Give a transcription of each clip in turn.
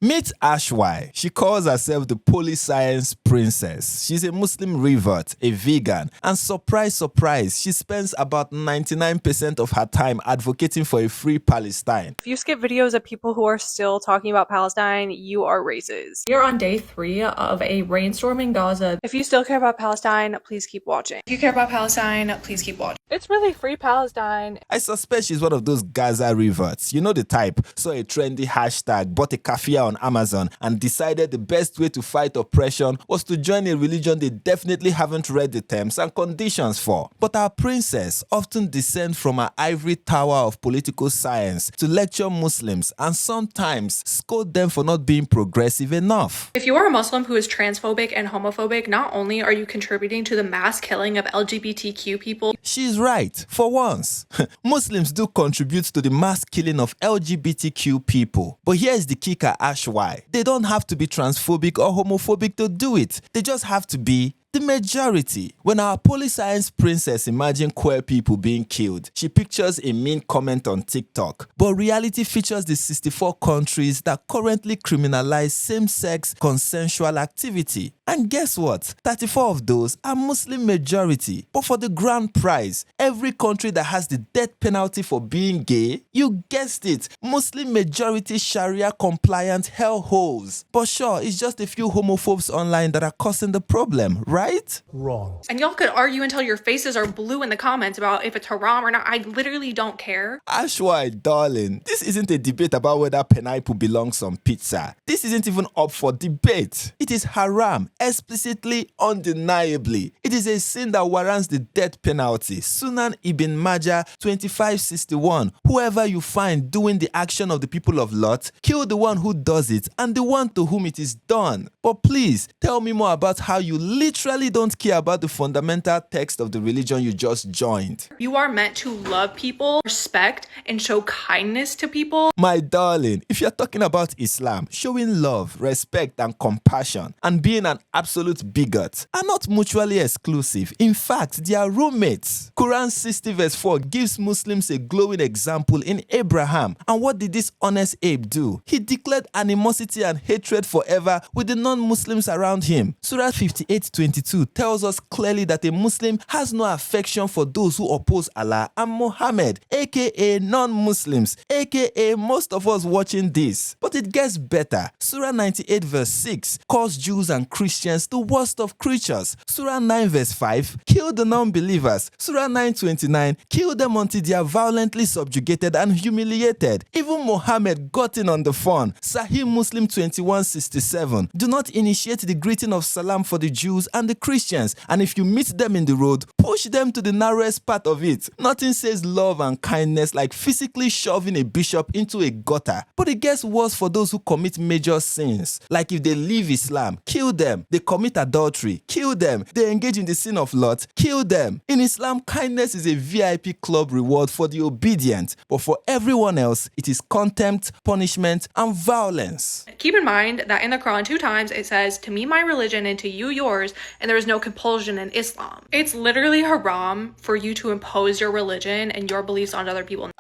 Meet Ashwai. She calls herself the poly-science princess. She's a Muslim revert, a vegan, and surprise, surprise, she spends about 99% of her time advocating for a free Palestine. If you skip videos of people who are still talking about Palestine, you are racist. You're on day 3 of a rainstorm in Gaza. If you still care about Palestine, please keep watching. If you care about Palestine, please keep watching. It's really free Palestine. I suspect she's one of those Gaza Reverts. You know the type. Saw a trendy hashtag, bought a kafia on Amazon, and decided the best way to fight oppression was to join a religion they definitely haven't read the terms and conditions for. But our princess often descends from her ivory tower of political science to lecture Muslims and sometimes scold them for not being progressive enough. If you are a Muslim who is transphobic and homophobic, not only are you contributing to the mass killing of LGBTQ people, She's right, for once. Muslims do contribute to the mass killing of LGBTQ people. But here's the kicker, Ashwai. They don't have to be transphobic or homophobic to do it. They just have to be the majority. When our poly-science princess imagines queer people being killed, she pictures a mean comment on TikTok. But reality features the 64 countries that currently criminalize same-sex consensual activity. And guess what? 34 of those are Muslim majority. But for the grand prize, every country that has the death penalty for being gay, you guessed it, Muslim majority Sharia compliant hellholes. But sure, it's just a few homophobes online that are causing the problem, right? Wrong. and y'all could argue until your faces are blue in the comments about if it's haram or not. I literally don't care. Ashwai, darling, this isn't a debate about whether pineapple belongs on pizza. This isn't even up for debate. It is haram, explicitly, undeniably. It is a sin that warrants the death penalty. Sunan Ibn Majah 2561. Whoever you find doing the action of the people of Lot, kill the one who does it and the one to whom it is done. But please, tell me more about how you literally don't care about the fundamental text of the religion you just joined. You are meant to love people, respect, and show kindness to people. My darling, if you're talking about Islam, showing love, respect, and compassion, and being an absolute bigot are not mutually exclusive. In fact, they are roommates. Quran 60 verse 4 gives Muslims a glowing example in Abraham. And what did this honest Abe do? He declared animosity and hatred forever with the non-Muslims around him. Surah 58:22 tells us clearly that a Muslim has no affection for those who oppose Allah and Muhammad, aka non-Muslims, aka most of us watching this. But it gets better. Surah 98 verse 6 calls Jews and Christians the worst of creatures. Surah 9 verse 5, kill the non-believers. Surah 9:29, kill them until they are violently subjugated and humiliated. Even Muhammad got in on the fun. Sahih Muslim 21:67, do not initiate the greeting of salam for the Jews and the Christians, and if you meet them in the road, push them to the narrowest part of it. Nothing says love and kindness like physically shoving a bishop into a gutter. But it gets worse for those who commit major sins. Like if they leave Islam, kill them. They commit adultery, kill them. They engage in the sin of Lot, kill them. In Islam, kindness is a VIP club reward for the obedient, but for everyone else, it is contempt, punishment, and violence. Keep in mind that in the Quran 2 times it says, to me my religion and to you yours, and there is no compulsion in Islam. It's literally haram for you to impose your religion and your beliefs on other people.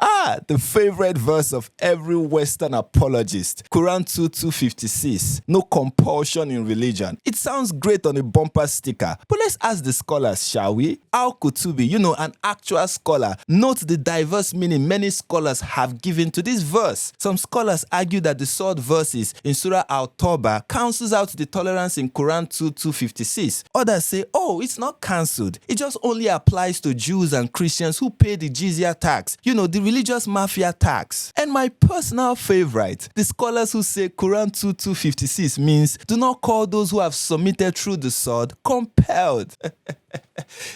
The favorite verse of every Western apologist, Quran 2:256, no compulsion in religion. It sounds great on a bumper sticker, but let's ask the scholars, shall we? Al-Qurtubi, an actual scholar, notes the diverse meaning many scholars have given to this verse. Some scholars argue that the Sword Verses in Surah at-Tawba cancels out the tolerance in Quran 2:256. Others say, oh, it's not cancelled. It just only applies to Jews and Christians who pay the jizya tax, the religious mafia tax. And my personal favorite, the scholars who say Quran 2:256 means do not call those who have submitted through the sword compelled.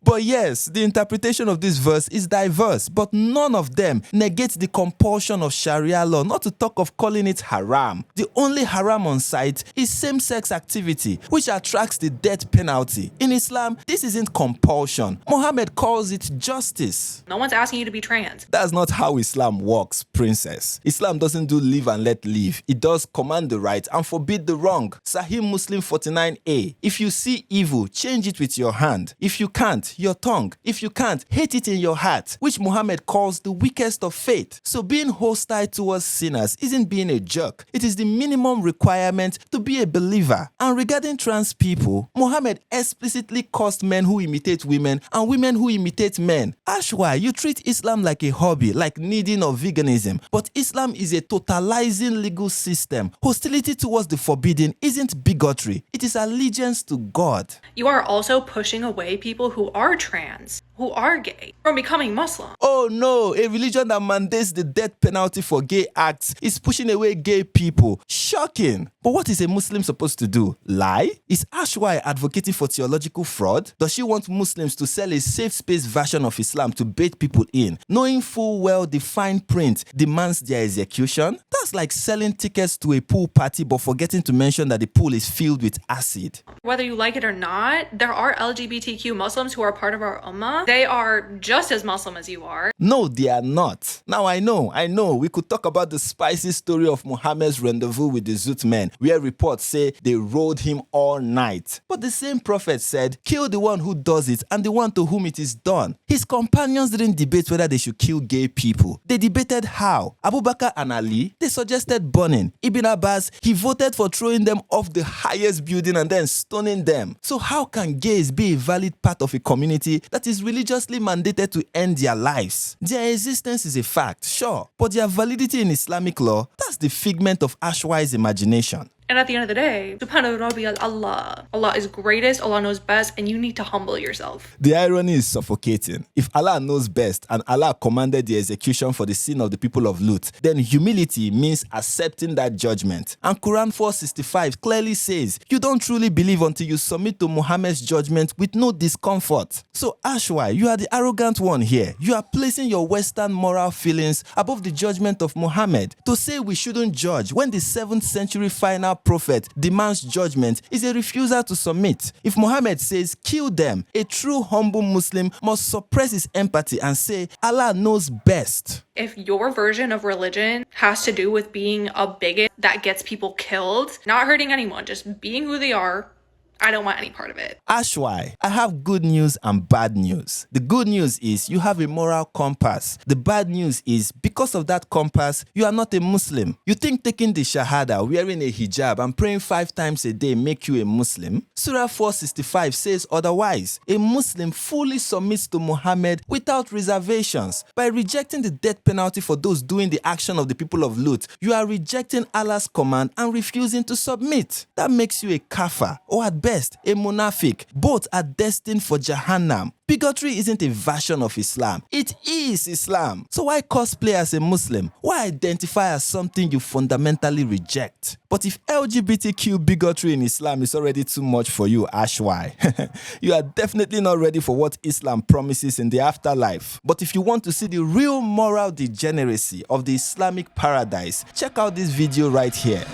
But yes, the interpretation of this verse is diverse, but none of them negates the compulsion of Sharia law, not to talk of calling it haram. The only haram on site is same-sex activity, which attracts the death penalty. In Islam, this isn't compulsion. Muhammad calls it justice. No one's asking you to be trans. That's not how Islam works, princess. Islam doesn't do live and let live. It does command the right and forbid the wrong. Sahih Muslim 49a. If you see evil, change it with your hand. If If you can't, your tongue. If you can't, hate it in your heart, which Muhammad calls the weakest of faith. So being hostile towards sinners isn't being a jerk. It is the minimum requirement to be a believer. And regarding trans people, Muhammad explicitly cursed men who imitate women and women who imitate men. Ashwai, you treat Islam like a hobby, like kneading or veganism. But Islam is a totalizing legal system. Hostility towards the forbidden isn't bigotry. It is allegiance to God. You are also pushing away people who are trans, who are gay, from becoming Muslim. Oh no, a religion that mandates the death penalty for gay acts is pushing away gay people. Shocking. But what is a Muslim supposed to do? Lie? Is Ashwai advocating for theological fraud? Does she want Muslims to sell a safe space version of Islam to bait people in, knowing full well the fine print demands their execution? That's like selling tickets to a pool party but forgetting to mention that the pool is filled with acid. Whether you like it or not, there are LGBTQ Muslims who are part of our Ummah. They are just as Muslim as you are. No, they are not. Now I know, we could talk about the spicy story of Muhammad's rendezvous with the Zut men, where reports say they rode him all night. But the same prophet said, kill the one who does it and the one to whom it is done. His companions didn't debate whether they should kill gay people. They debated how. Abu Bakr and Ali, they suggested burning. Ibn Abbas, he voted for throwing them off the highest building and then stoning them. So how can gays be a valid part of a community that is religiously mandated to end their lives? Their existence is a fact, sure, but their validity in Islamic law, that's the figment of Ashwai's imagination. And at the end of the day, Subhanahu Rabbi Allah. Allah is greatest, Allah knows best, and you need to humble yourself. The irony is suffocating. If Allah knows best and Allah commanded the execution for the sin of the people of Lut, then humility means accepting that judgment. And Quran 4:65 clearly says, you don't truly believe until you submit to Muhammad's judgment with no discomfort. So Ashwai, you are the arrogant one here. You are placing your Western moral feelings above the judgment of Muhammad. To say we shouldn't judge when the 7th century final prophet demands judgment is a refusal to submit. If Muhammad says kill them, a true humble Muslim must suppress his empathy and say Allah knows best. If your version of religion has to do with being a bigot that gets people killed, not hurting anyone, just being who they are, I don't want any part of it. Ashwai, I have good news and bad news. The good news is you have a moral compass. The bad news is because of that compass, you are not a Muslim. You think taking the Shahada, wearing a hijab and praying 5 times a day make you a Muslim? Surah 4:65 says otherwise. A Muslim fully submits to Muhammad without reservations. By rejecting the death penalty for those doing the action of the people of Lut, you are rejecting Allah's command and refusing to submit. That makes you a kafir, or at best, a munafiq. Both are destined for Jahannam. Bigotry isn't a version of Islam. It is Islam. So why cosplay as a Muslim? Why identify as something you fundamentally reject? But if LGBTQ bigotry in Islam is already too much for you, Ashwai, you are definitely not ready for what Islam promises in the afterlife. But if you want to see the real moral degeneracy of the Islamic paradise, check out this video right here.